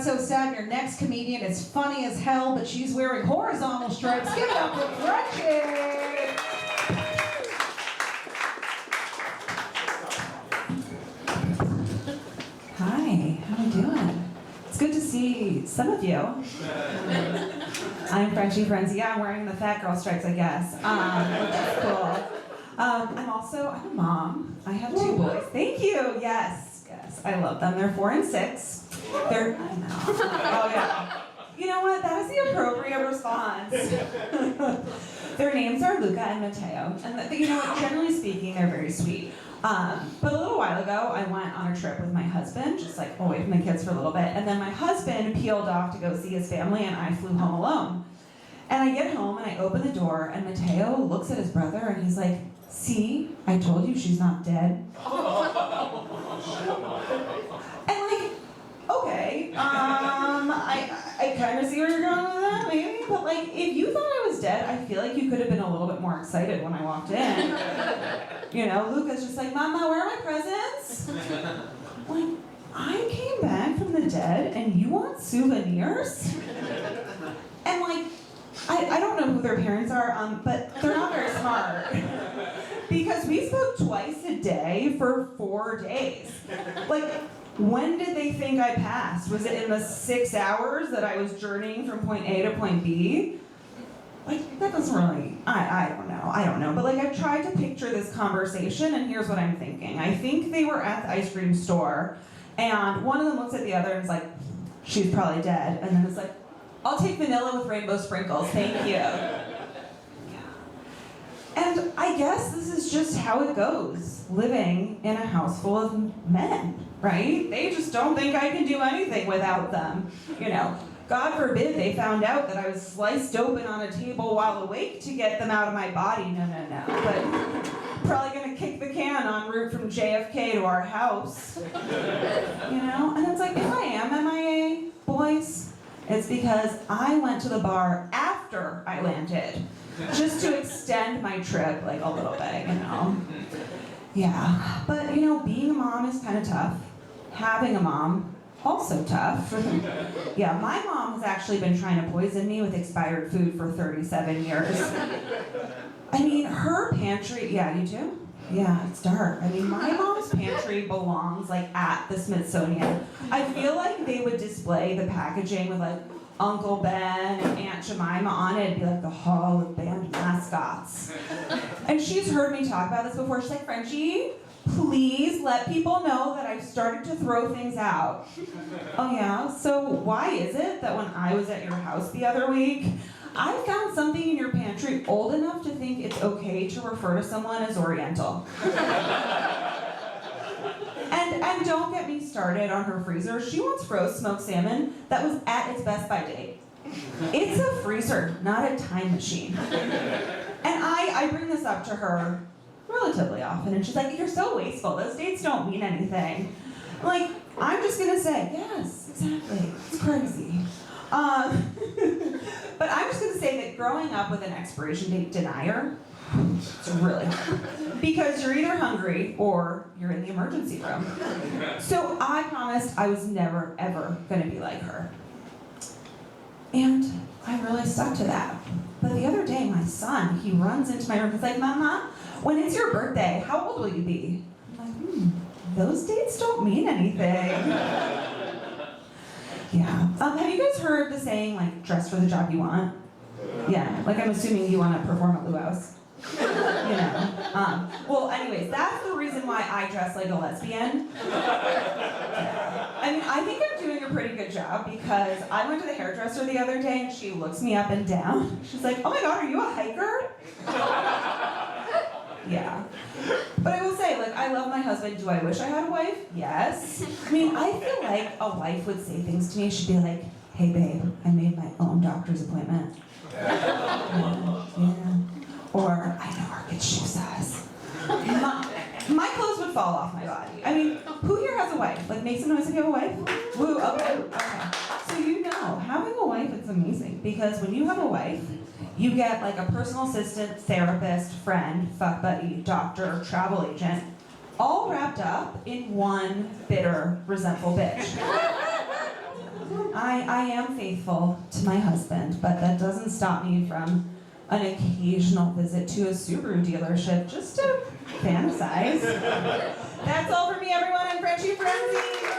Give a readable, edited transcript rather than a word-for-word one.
got so sad. Your next comedian is funny as hell, but she's wearing horizontal stripes. Give it up for Frenchie! Hi, how you doing? It's good to see some of you. I'm Frenchie Ferenczi. Yeah, I'm wearing the fat girl stripes, I guess, which is cool. I'm a mom. I have 2 boys. Thank you. Yes, I love them. They're 4 and 6. I know. Oh yeah. You know what? That is the appropriate response. Their names are Luca and Matteo, and you know what? Generally speaking, they're very sweet. But a little while ago, I went on a trip with my husband, just like away from the kids for a little bit, and then my husband peeled off to go see his family, and I flew home alone. And I get home and I open the door, and Matteo looks at his brother and he's like, "See, I told you she's not dead." And like, okay, I kind of see where you're going with that, maybe, but like, if you thought I was dead, I feel like you could have been a little bit more excited when I walked in. You know, Luca's just like, "Mama, where are my presents?" Like, I came back from the dead and you want souvenirs? And like, I don't know who their parents are, but they're not very smart. Because we spoke twice a day for 4 days. Like, when did they think I passed? Was it in the 6 hours that I was journeying from point A to point B? Like, that doesn't really, I don't know. But like, I've tried to picture this conversation, and here's what I'm thinking. I think they were at the ice cream store, and one of them looks at the other and is like, "She's probably dead." And then it's like, "I'll take vanilla with rainbow sprinkles, thank you." Yeah. And I guess this is just how it goes, living in a house full of men, right? They just don't think I can do anything without them, you know. God forbid they found out that I was sliced open on a table while awake to get them out of my body. No. But probably gonna kick the can en route from JFK to our house. You know? And it's like, if I am MIA, boys, it's because I went to the bar after I landed. Just to extend my trip like a little bit, you know? Yeah. But, you know, being a mom is kind of tough. Having a mom, also tough. Yeah, my mom has actually been trying to poison me with expired food for 37 years. I mean, her pantry, yeah, you too? Yeah, it's dark. I mean, my mom's pantry belongs like at the Smithsonian. I feel like they would display the packaging with like Uncle Ben and Aunt Jemima on it. It'd be like the Hall of Band Mascots. And she's heard me talk about this before. She's like, "Frenchie, please let people know that I've started to throw things out." Oh yeah? So why is it that when I was at your house the other week, I found something in your pantry old enough to think it's okay to refer to someone as Oriental? And don't get me started on her freezer. She once froze smoked salmon that was at its best by date. It's a freezer, not a time machine. And I bring this up to her relatively often, and she's like, "You're so wasteful. Those dates don't mean anything." Like, I'm just gonna say, yes, exactly. It's crazy. But I'm just gonna say that growing up with an expiration date denier, it's really hard. Because you're either hungry or you're in the emergency room. So I promised I was never, ever gonna be like her. And I really stuck to that. But the other day, my son, he runs into my room, he's like, "Mama, when it's your birthday, how old will you be?" I'm like, those dates don't mean anything. Yeah. Have you guys heard the saying, like, dress for the job you want? Yeah, like I'm assuming you want to perform at Luau's. You know. Well, anyways, that's the reason why I dress like a lesbian. I mean, I think I'm doing a pretty good job because I went to the hairdresser the other day and she looks me up and down. She's like, "Oh my God, are you a hiker?" Yeah. But I will say, like, I love my husband. Do I wish I had a wife? Yes. I mean, I feel like a wife would say things to me. She'd be like, "Hey, babe, I made my own doctor's appointment." Yeah. Or, "I know our kid's shoe size." My clothes would fall off my body. I mean, who here has a wife? Like, make some noise if you have a wife. Woo, okay. So you know, having a wife is amazing because when you have a wife, you get like a personal assistant, therapist, friend, fuck buddy, doctor, travel agent, all wrapped up in one bitter, resentful bitch. I am faithful to my husband, but that doesn't stop me from an occasional visit to a Subaru dealership just to fantasize. That's all for me, everyone. I'm Frenchie Ferenczi.